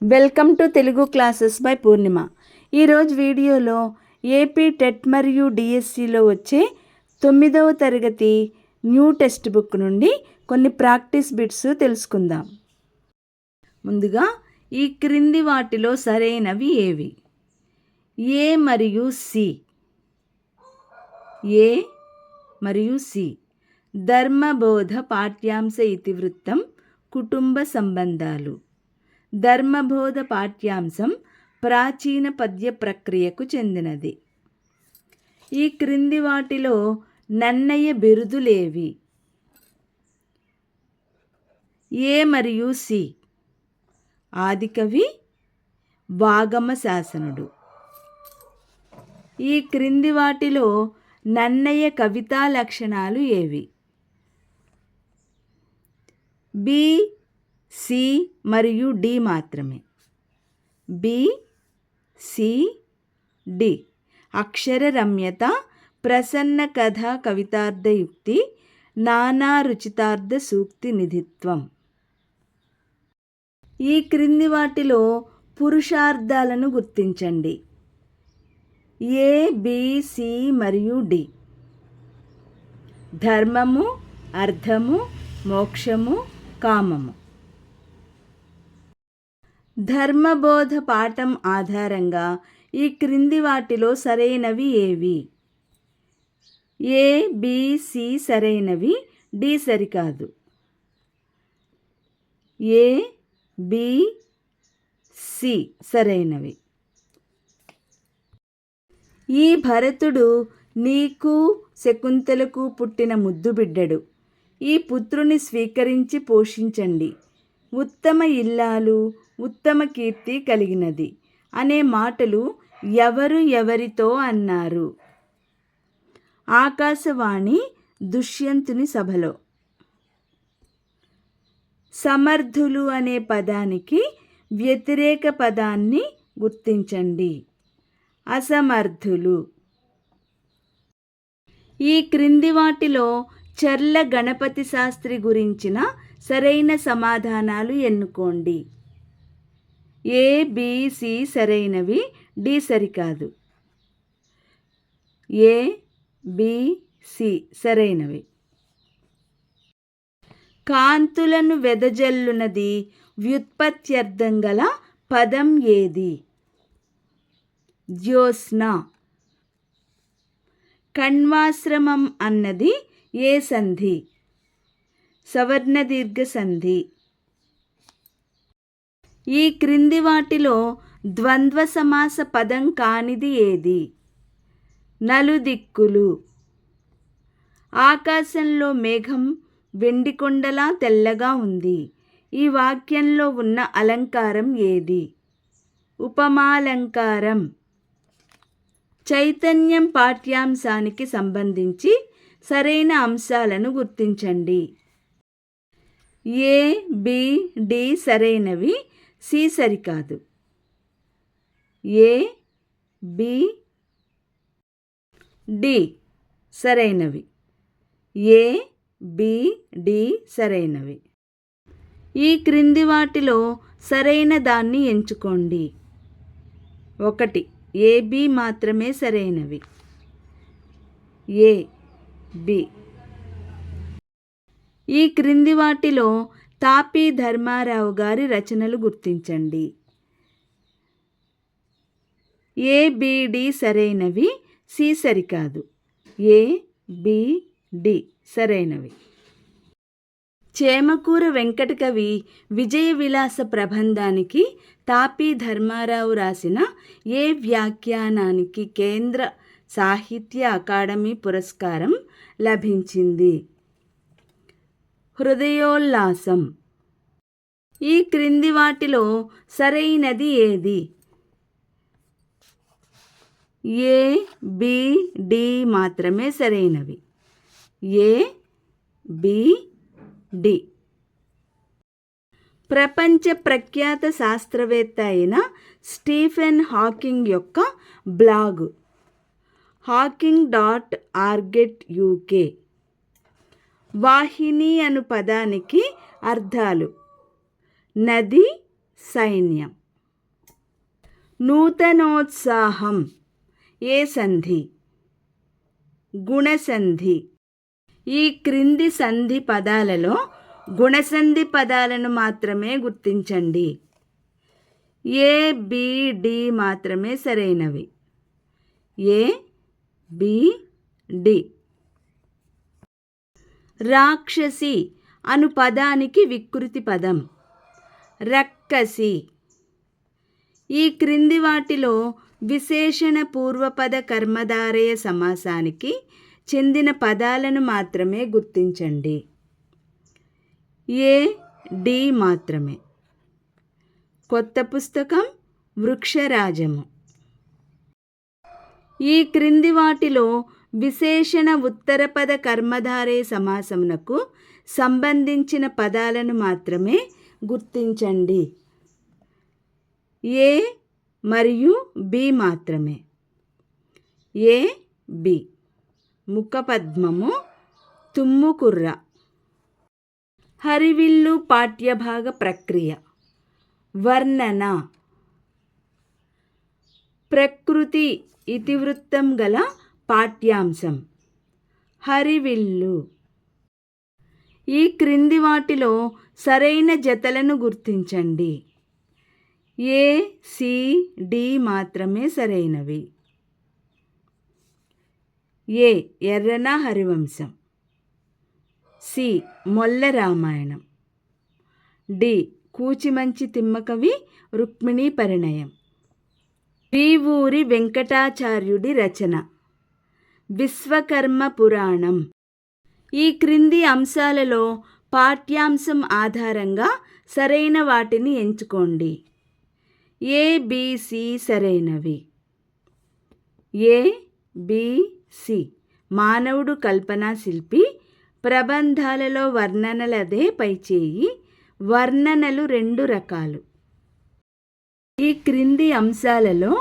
Welcome to Telugu classes by Purnima. ఈరోజు వీడియోలో AP TET మరియు డిఎస్సిలో వచ్చే 9వ తరగతి న్యూ టెక్స్ట్ బుక్ నుండి కొన్ని ప్రాక్టీస్ బిట్స్ తెలుసుకుందాం. ముందుగా ఈ క్రింది వాటిలో సరైనవి ఏవి? ఏ మరియు సి. ఏ మరియు సి. ధర్మబోధ పాఠ్యాంశ ఇతివృత్తం కుటుంబ సంబంధాలు. ధర్మబోధ పాఠ్యాంశం ప్రాచీన పద్య ప్రక్రియకు చెందినది. ఈ క్రింది వాటిలో నన్నయ్య బిరుదులేవి? ఏ మరియు సి. ఆదికవి, వాగమ శాసనుడు. ఈ క్రింది వాటిలో నన్నయ్య కవితా లక్షణాలు ఏవి? బి, సి మరియు డి మాత్రమే. B, C, D. అక్షర రమ్యత, ప్రసన్న కథ కవితార్థయుక్తి, నానా రుచితార్థ సూక్తి నిధిత్వం. ఈ క్రింది వాటిలో పురుషార్థాలను గుర్తించండి. ఏ, బి, సి మరియు డి. ధర్మము, అర్థము, మోక్షము, కామము. ధర్మబోధ పాఠం ఆధారంగా ఈ క్రింది వాటిలో సరైనవి ఏవి? ఏ, బి, సి సరైనవి, డి సరికాదు. ఏ, బి, సి సరైనవి. ఈ భరతుడు నీకు శకుంతలకు పుట్టిన ముద్దు బిడ్డడు. ఈ పుత్రుని స్వీకరించి పోషించండి. ఉత్తమ ఇల్లాలు, ఉత్తమ కీర్తి కలిగినది అనే మాటలు ఎవరు ఎవరితో అన్నారు? ఆకాశవాణి దుష్యంతుని సభలో. సమర్థులు అనే పదానికి వ్యతిరేక పదాన్ని గుర్తించండి. అసమర్థులు. ఈ క్రింది వాటిలో చర్ల గణపతి శాస్త్రి గురించిన సరైన సమాధానాలు ఎన్నుకోండి. ఏ, బి, సి సరైనవి, డి సరికాదు. ఏ, బి, సి సరైనవి. కాంతులను వెదజల్లునది వ్యుత్పత్త్యర్థం గల పదం ఏది? జ్యోత్స్న. కణ్వాశ్రమం అన్నది ఏ సంధి? సవర్ణ దీర్ఘ సంధి. ఈ క్రింది వాటిలో ద్వంద్వ సమాస పదం కానిది ఏది? నలుదిక్కులు. ఆకాశంలో మేఘం వెండికొండలా తెల్లగా ఉంది. ఈ వాక్యంలో ఉన్న అలంకారం ఏది? ఉపమాలంకారం. చైతన్యం పాఠ్యాంశానికి సంబంధించి సరైన అంశాలను గుర్తించండి. ఏ, బి, డి సరైనవి, సి సరికాదు. ఏ, బి, డి సరైనవి. ఏ, బి, డి సరైనవి. ఈ క్రింది వాటిలో సరైన దాన్ని ఎంచుకోండి. 1. ఏ, బి మాత్రమే సరైనవి. ఏ, బి. ఈ క్రింది వాటిలో తాపీ ధర్మారావు గారి రచనలు గుర్తించండి. ఏ, బి, డి సరైనవి, సి సరికాదు. ఏ, బి, డి సరైనవి. చేమకూర వెంకటకవి విజయ విలాస ప్రబంధానికి తాపీ ధర్మారావు రాసిన ఏ వ్యాఖ్యానానికి కేంద్ర సాహిత్య అకాడమీ పురస్కారం లభించింది? హృదయోల్లాసం. ఈ క్రింది వాటిలో సరైనది ఏది? ఏ, బి, డి మాత్రమే సరైనవి. ఏ, బి, డి. ప్రపంచ ప్రఖ్యాత శాస్త్రవేత్త అయిన స్టీఫెన్ హాకింగ్ యొక్క బ్లాగ్ hawking.org.uk. వాహిని అను పదానికి అర్థాలు: నది, సైన్యం. నూతనోత్సాహం ఏ సంధి? గుణసంధి. ఈ క్రింది సంధి పదాలలో గుణసంధి పదాలను మాత్రమే గుర్తించండి. ఏ, బి, డి మాత్రమే సరైనవి. ఏ, బి, డి. రాక్షసి అను పదానికి వికృతి పదం రక్కసి. ఈ క్రింది వాటిలో విశేషణ పూర్వపద కర్మధారయ సమాసానికి చెందిన పదాలను మాత్రమే గుర్తించండి. ఏ, డి మాత్రమే. కొత్త పుస్తకం, వృక్షరాజము. ఈ క్రింది వాటిలో విశేషణ ఉత్తరపద కర్మధారయ సమాసమునకు సంబంధించిన పదాలను మాత్రమే గుర్తించండి. ఏ మరియు బి మాత్రమే. ఏ, బి. ముఖపద్మము, తుమ్ముకుర్ర. హరివిల్లు పాఠ్యభాగ ప్రక్రియ. వర్ణన. ప్రకృతి ఇతివృత్తం గల పాఠ్యాంశం హరివిల్లు. ఈ క్రింది వాటిలో సరైన జతలను గుర్తించండి. ఏ, సి, డి మాత్రమే సరైనవి. ఏ, ఎర్రన హరివంశం. సి, మొల్ల రామాయణం. డి, కూచిమంచి తిమ్మకవి రుక్మిణీ పరిణయం. వీవూరి వెంకటాచార్యుడి రచన విశ్వకర్మ పురాణం. ఈ క్రింది అంశాలలో పాఠ్యాంశం ఆధారంగా సరైన వాటిని ఎంచుకోండి. ఏ, బి, సి సరైనవి. ఏ, బి, సి. మానవుడు కల్పనా శిల్పి. ప్రబంధాలలో వర్ణనలదే పైచేయి. వర్ణనలు 2 రకాలు. ఈ క్రింది అంశాలలో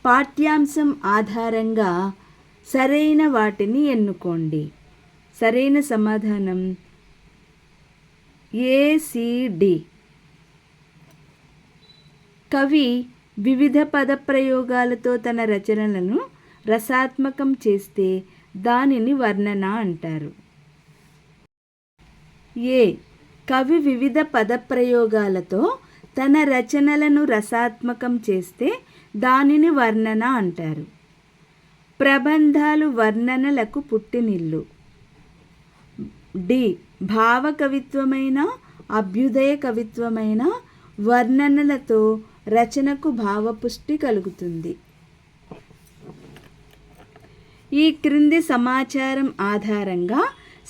పాఠ్యాంశం ఆధారంగా సరైన వాటిని ఎన్నుకోండి. సరైన సమాధానం ఏ, సి, డి. కవి వివిధ పదప్రయోగాలతో తన రచనలను రసాత్మకం చేస్తే దానిని వర్ణన అంటారు. ఏ, కవి వివిధ పదప్రయోగాలతో తన రచనలను రసాత్మకం చేస్తే దానిని వర్ణన అంటారు. ప్రబంధాలు వర్ణనలకు పుట్టినిల్లు. డి, భావ కవిత్వమైన అభ్యుదయ కవిత్వమైన వర్ణనలతో రచనకు భావపుష్టి కలుగుతుంది. ఈ క్రింది సమాచారం ఆధారంగా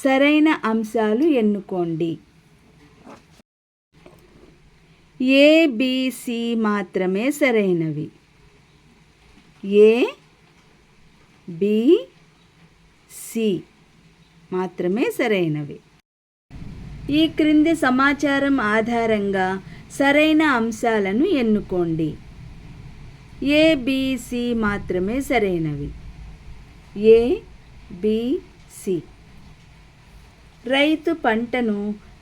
సరైన అంశాలు ఎన్నుకోండి. ఏ, బి, సి మాత్రమే సరైనవి. ఏ, బి, సి మాత్రమే సరైనవి. ఈ క్రింది సమాచారం ఆధారంగా సరైన అంశాలను ఎన్నుకోండి. ఏ, బి, సి మాత్రమే సరైనవి. ఏ, బి, సి. రైతు పంటను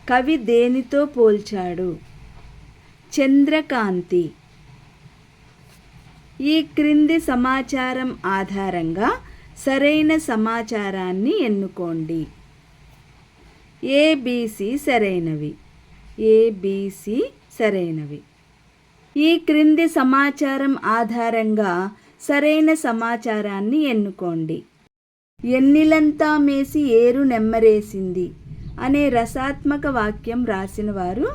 కవి దేనితో పోల్చాడు? చంద్రకాంతి. ఈ క్రింది సమాచారం ఆధారంగా సరైన సమాచారాన్ని ఎన్నుకోండి. ఏ, బి, సి సరైనవి. ఏ, బి, సి సరైనవి. ఈ క్రింది సమాచారం ఆధారంగా సరైన సమాచారాన్ని ఎన్నుకోండి. ఎన్నిలంతా మేసి ఏరు నెమ్మరేసింది అనే రసాత్మక వాక్యం రాసిన వారు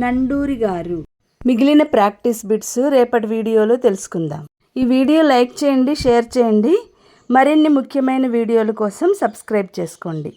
నండూరి గారు. మిగిలిన ప్రాక్టీస్ బిట్స్ రేపటి వీడియోలో తెలుసుకుందాం. ఈ వీడియో లైక్ చేయండి, షేర్ చేయండి. మరిన్ని ముఖ్యమైన వీడియోల కోసం సబ్స్క్రైబ్ చేసుకోండి.